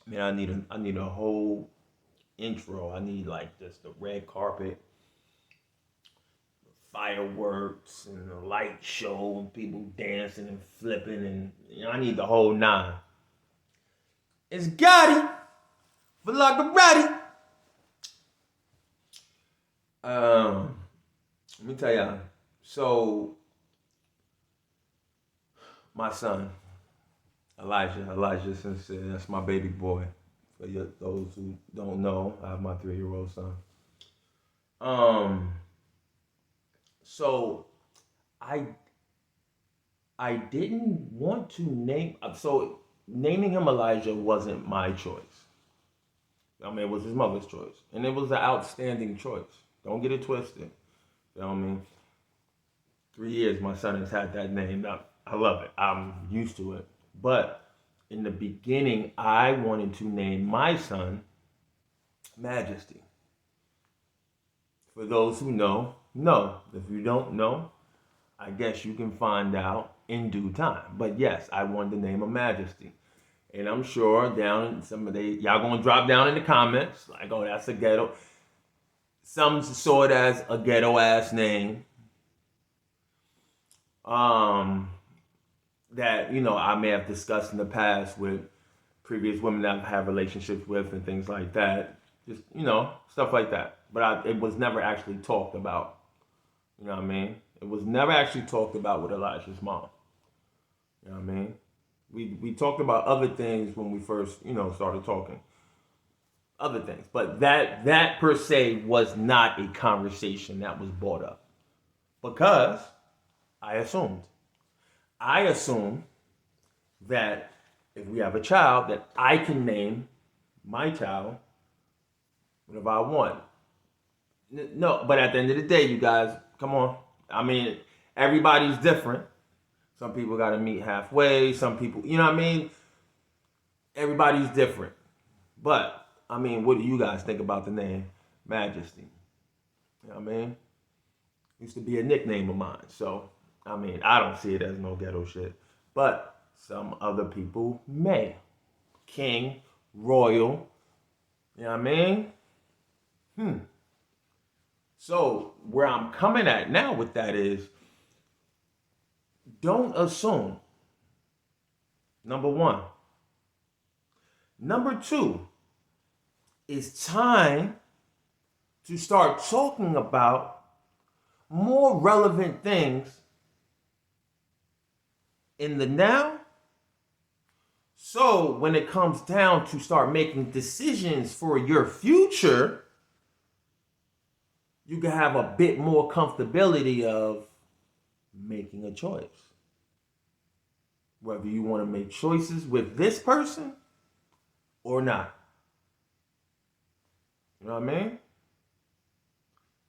Man, I need a whole intro. I need like just the red carpet, fireworks, and a light show, and people dancing and flipping, and I need the whole nine. It's Gotti, Vloggerati. Let me tell y'all. So, my son, Elijah Sincere, that's my baby boy. For those who don't know, I have my 3-year-old son. Um, so I I didn't want to name. So naming him Elijah wasn't my choice. I mean, it was his mother's choice, and it was an outstanding choice. Don't get it twisted. You know what I mean? 3 years, my son has had that name. I love it. I'm used to it. But in the beginning, I wanted to name my son Majesty. For those who know, know. If you don't know, I guess you can find out in due time. But yes, I wanted to name him Majesty. And I'm sure down some of y'all gonna drop down in the comments like, oh, that's a ghetto. Some saw it as a ghetto ass name. That I may have discussed in the past with previous women that I've had relationships with and things like that. Just stuff like that. But it was never actually talked about. You know what I mean? It was never actually talked about with Elijah's mom. You know what I mean? We talked about other things when we first started talking. Other things, but that per se was not a conversation that was brought up because I assumed that if we have a child, that I can name my child whatever I want. No, but at the end of the day, you guys, come on. I mean, everybody's different. Some people got to meet halfway. Some people, you know what I mean? Everybody's different. But, I mean, what do you guys think about the name Majesty? You know what I mean? Used to be a nickname of mine. So, I mean, I don't see it as no ghetto shit. But some other people may. King, royal. You know what I mean? So, where I'm coming at now with that is, don't assume. Number one. Number two, it's time to start talking about more relevant things in the now. So when it comes down to start making decisions for your future, you can have a bit more comfortability of making a choice. Whether you want to make choices with this person or not. You know what I mean?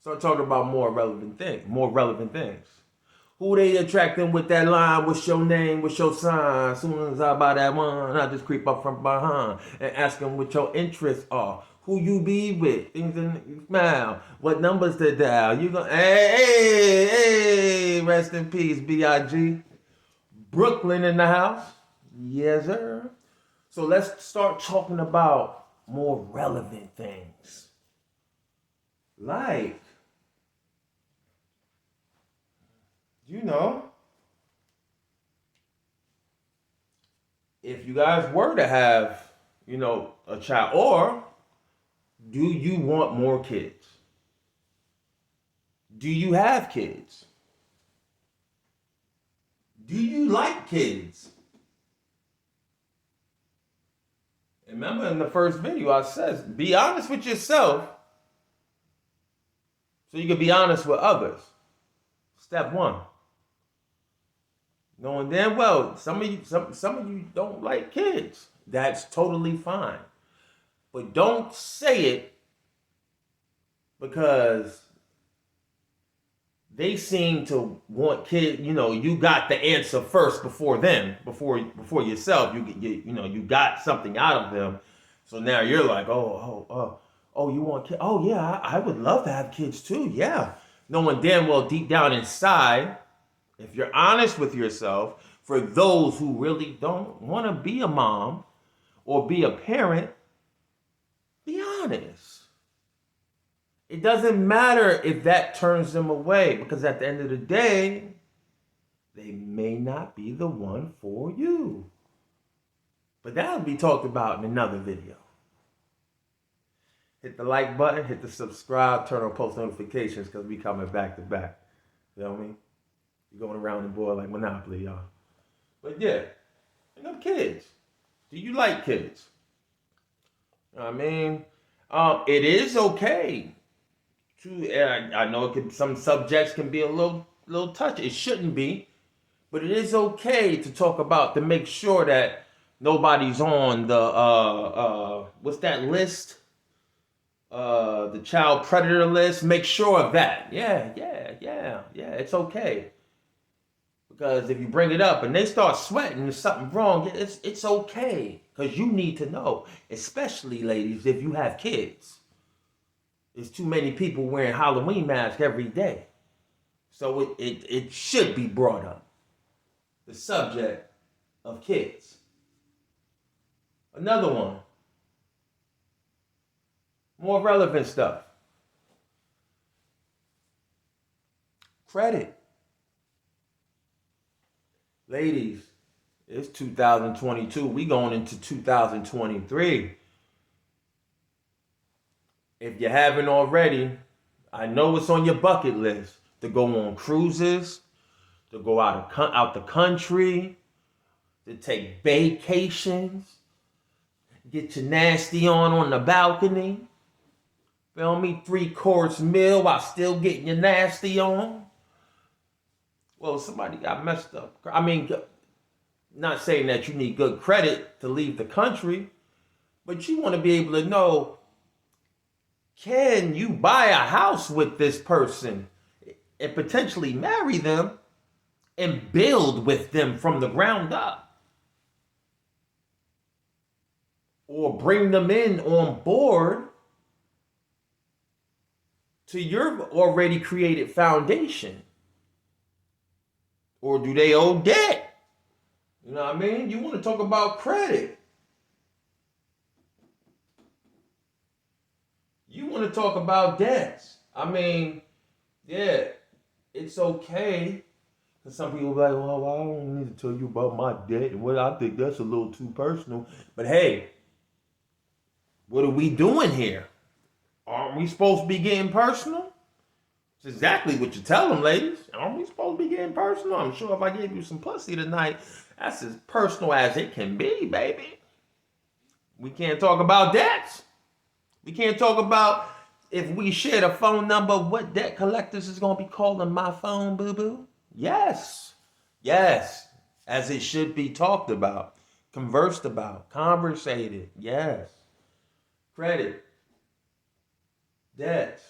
Start talking about more relevant things. Who they attracting with that line? What's your name? What's your sign? As soon as I buy that one, I just creep up from behind and ask them what your interests are. Who you be with? Things in the smile. What numbers to dial? You gonna hey, rest in peace, B.I.G. Brooklyn in the house. Yes, sir. So let's start talking about more relevant things. Like, if you guys were to have, a child, or do you want more kids? Do you have kids? Do you like kids? Remember in the first video I said, be honest with yourself so you can be honest with others. Step one. Knowing damn well some of you don't like kids. That's totally fine. But don't say it because they seem to want kids. You got the answer first before them, before yourself. You got something out of them. So now you're like, oh, you want kids? Oh yeah, I would love to have kids too. Yeah, knowing damn well deep down inside, if you're honest with yourself, for those who really don't want to be a mom, or be a parent, be honest. It doesn't matter if that turns them away, because at the end of the day, they may not be the one for you. But that'll be talked about in another video. Hit the like button, hit the subscribe, turn on post notifications, because we coming back to back. You know what I mean? You're going around the board like Monopoly, y'all. But yeah, bring up kids. Do you like kids? You know what I mean? It is okay to, I know some subjects can be a little touchy. It shouldn't be, but it is okay to talk about, to make sure that nobody's on the what's that list? The child predator list. Make sure of that. Yeah. It's okay. Because if you bring it up and they start sweating, there's something wrong. It's okay, because you need to know, especially ladies, if you have kids. There's too many people wearing Halloween masks every day, so it should be brought up. The subject of kids. Another one. More relevant stuff. Credit. Ladies, it's 2022. We going into 2023. If you haven't already, I know it's on your bucket list to go on cruises, to go out the country, to take vacations, get your nasty on the balcony. Feel me? 3-course meal while still getting your nasty on. Well, somebody got messed up. I mean, not saying that you need good credit to leave the country, but you want to be able to know, can you buy a house with this person and potentially marry them and build with them from the ground up? Or bring them in on board to your already created foundation? Or do they owe debt? You know what I mean? You want to talk about credit. You want to talk about debts. I mean, yeah, it's okay. Because some people be like, well, I don't need to tell you about my debt. And well, I think that's a little too personal. But hey, what are we doing here? Aren't we supposed to be getting personal? It's exactly what you tell them, ladies. Aren't we supposed to be getting personal? I'm sure if I gave you some pussy tonight, that's as personal as it can be, baby. We can't talk about debts. We can't talk about, if we shared a phone number, what debt collectors is going to be calling my phone, boo-boo? Yes. Yes. As it should be talked about, conversed about, conversated. Yes. Credit. Debts.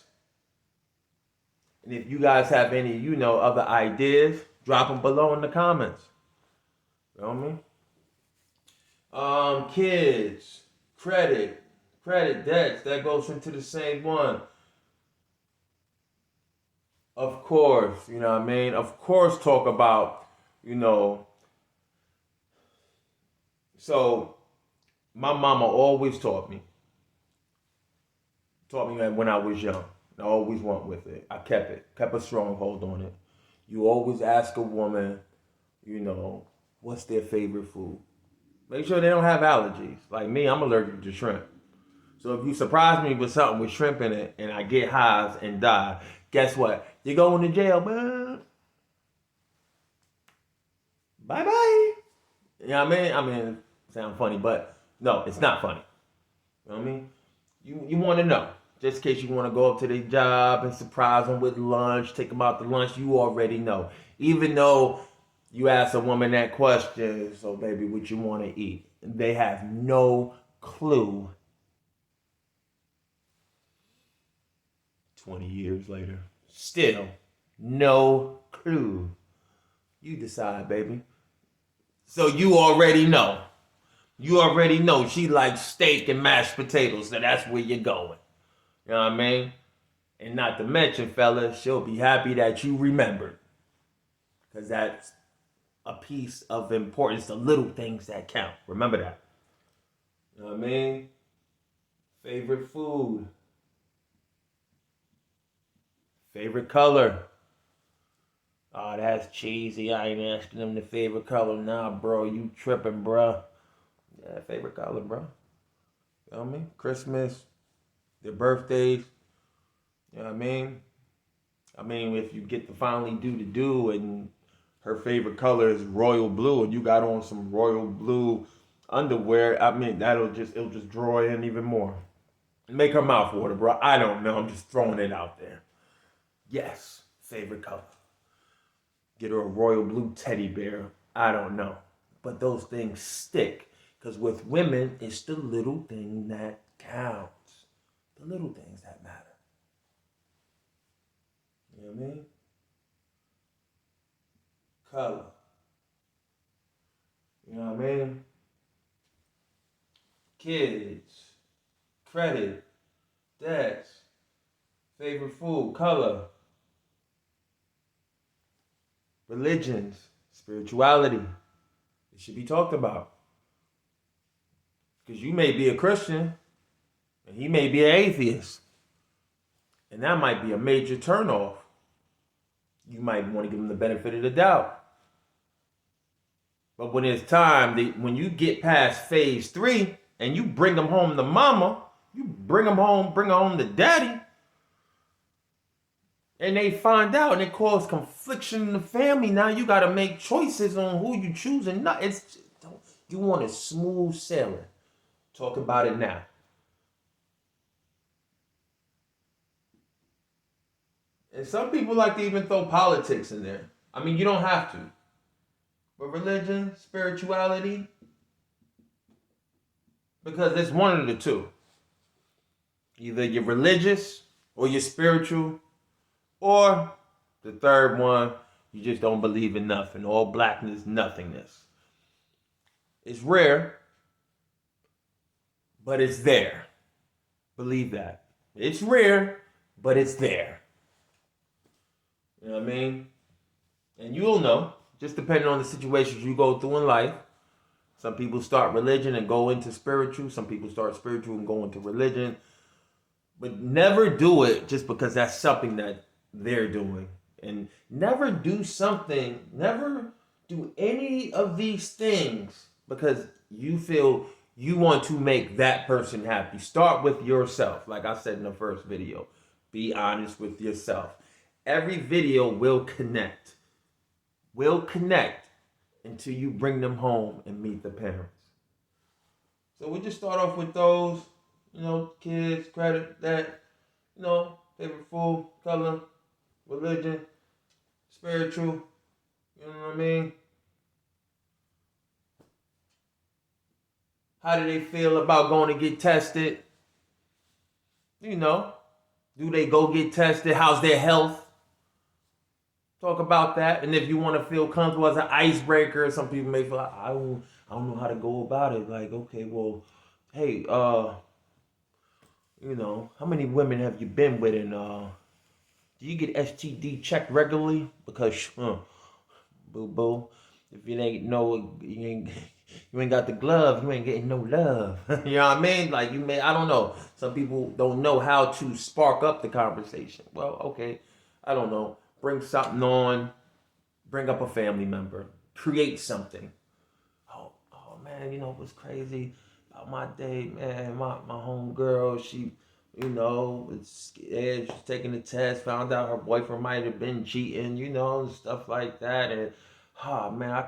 And if you guys have any, other ideas, drop them below in the comments. You know what I mean? Kids, credit, debts, that goes into the same one. Of course, you know what I mean? Of course, talk about, so my mama always taught me when I was young. I always went with it. I kept a stronghold on it. You always ask a woman, what's their favorite food? Make sure they don't have allergies. Like me, I'm allergic to shrimp. So if you surprise me with something with shrimp in it and I get hives and die, guess what? You're going to jail, man. Bye-bye. You know what I mean? It sounds funny, but no, it's not funny. You know what I mean? You want to know. Just in case you want to go up to their job and surprise them with lunch, take them out to lunch, you already know. Even though you ask a woman that question, so baby, what you want to eat? They have no clue. 20 years later, still no clue. You decide, baby. So you already know. You already know she likes steak and mashed potatoes, so that's where you're going. You know what I mean? And not to mention, fellas, she'll be happy that you remembered. Because that's a piece of importance, the little things that count. Remember that. You know what I mean? Favorite food. Favorite color. Oh, that's cheesy. I ain't asking them the favorite color. Nah, bro, you tripping, bro. Yeah, favorite color, bro. You know what I mean? Christmas, their birthdays. You know what I mean? I mean, if you get to finally do and her favorite color is royal blue and you got on some royal blue underwear, I mean, it'll just draw in even more. Make her mouth water, bro. I don't know. I'm just throwing it out there. Yes, favorite color. Get her a royal blue teddy bear. I don't know. But those things stick. Because with women, it's the little thing that counts. The little things that matter. You know what I mean? Color. You know what I mean? Kids. Credit. Debts. Favorite food. Color. Religions. Spirituality. It should be talked about. Because you may be a Christian and he may be an atheist. And that might be a major turnoff. You might want to give him the benefit of the doubt. But when it's time, when you get past phase 3 and you bring them home to mama, you bring her home to daddy, and they find out and it causes confliction in the family. Now you got to make choices on who you choose and not. You want a smooth sailing. Talk about it now. And some people like to even throw politics in there. I mean, you don't have to. But religion, spirituality, because it's one of the two. Either you're religious or you're spiritual, or the third one, you just don't believe in nothing. All blackness, nothingness. It's rare, but it's there. Believe that. It's rare, but it's there. You know what I mean? And you'll know, just depending on the situations you go through in life. Some people start religion and go into spiritual. Some people start spiritual and go into religion. But never do it just because that's something that they're doing. And never do any of these things because you feel you want to make that person happy. Start with yourself. Like I said in the first video, be honest with yourself. Every video will connect. Until you bring them home and meet the parents. So we just start off with those, kids, credit, that, favorite food, color, religion, spiritual, you know what I mean? How do they feel about going to get tested? Do they go get tested? How's their health? Talk about that. And if you want to feel comfortable as an icebreaker, some people may feel like, I don't know how to go about it. Like, okay, well, hey, how many women have you been with, and do you get STD checked regularly? Because boo boo, if you ain't you ain't got the glove, you ain't getting no love. You know what I mean? Like I don't know. Some people don't know how to spark up the conversation. Well, okay, I don't know. Bring something on, bring up a family member, create something. Oh man, what's crazy about my day, man? My homegirl, she, was scared, she's taking the test, found out her boyfriend might have been cheating, and stuff like that. And man, I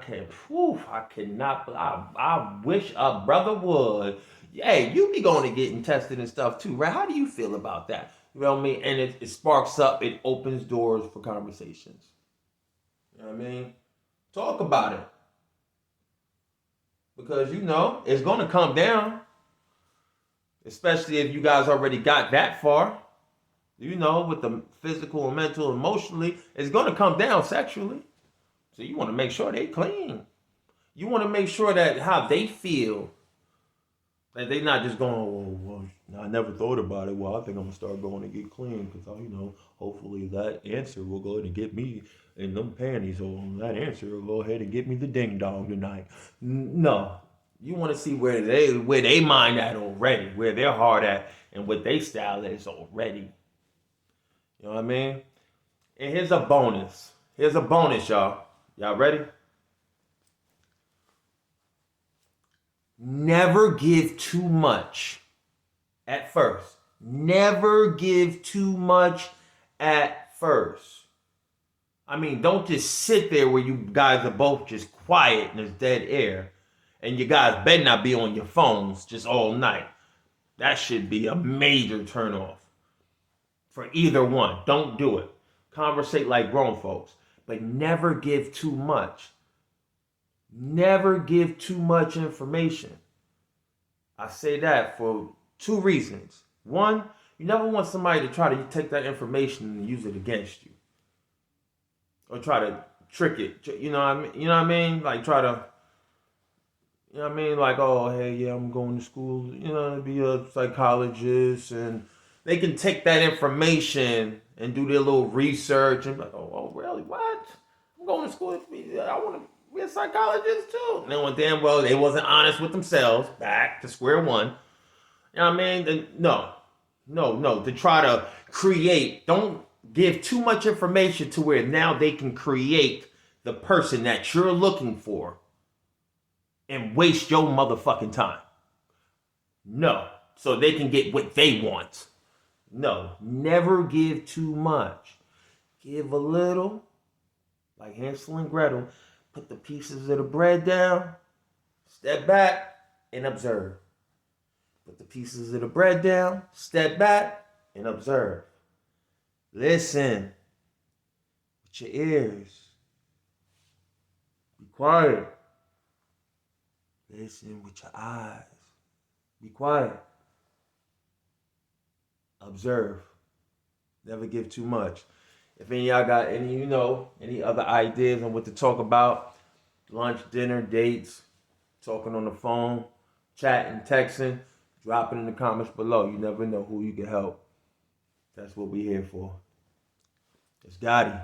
cannot, I wish a brother would. Hey, you be going to getting tested and stuff too, right? How do you feel about that? You know what I mean? And it sparks up, it opens doors for conversations. You know what I mean? Talk about it. Because, it's going to come down. Especially if you guys already got that far. With the physical and mental, emotionally, it's going to come down sexually. So you want to make sure they clean. You want to make sure that how they feel, that they not just going, oh, well, I never thought about it. Well, I think I'm going to start going to get clean because, hopefully that answer will go ahead and get me in them panties, or that answer will go ahead and get me the ding dong tonight. No. You want to see where they mind at already, where their heart at, and what they style is already. You know what I mean? And here's a bonus. Here's a bonus, y'all. Y'all ready? Never give too much at first. Never give too much at first. I mean, don't just sit there where you guys are both just quiet and there's dead air. And you guys better not be on your phones just all night. That should be a major turnoff for either one. Don't do it. Conversate like grown folks. But never give too much. Never give too much information. I say that for two reasons. One, you never want somebody to try to take that information and use it against you. Or try to trick it. You know what I mean? You know what I mean? Like try to, you know what I mean? Like, oh, hey, yeah, I'm going to school, you know, to be a psychologist. And they can take that information and do their little research and be like, oh, really? What? I'm going to school to be, I want to be a psychologist too. And then damn well, they wasn't honest with themselves. Back to square one. You know what I mean? No. To try to create, don't give too much information to where now they can create the person that you're looking for and waste your motherfucking time. No. So they can get what they want. No. Never give too much. Give a little. Like Hansel and Gretel. Put the pieces of the bread down. Step back and observe. Put the pieces of the bread down. Step back and observe. Listen with your ears. Be quiet. Listen with your eyes. Be quiet. Observe. Never give too much. If any of y'all got any other ideas on what to talk about, lunch, dinner, dates, talking on the phone, chatting, texting, drop it in the comments below. You never know who you can help. That's what we're here for. It's Gotti.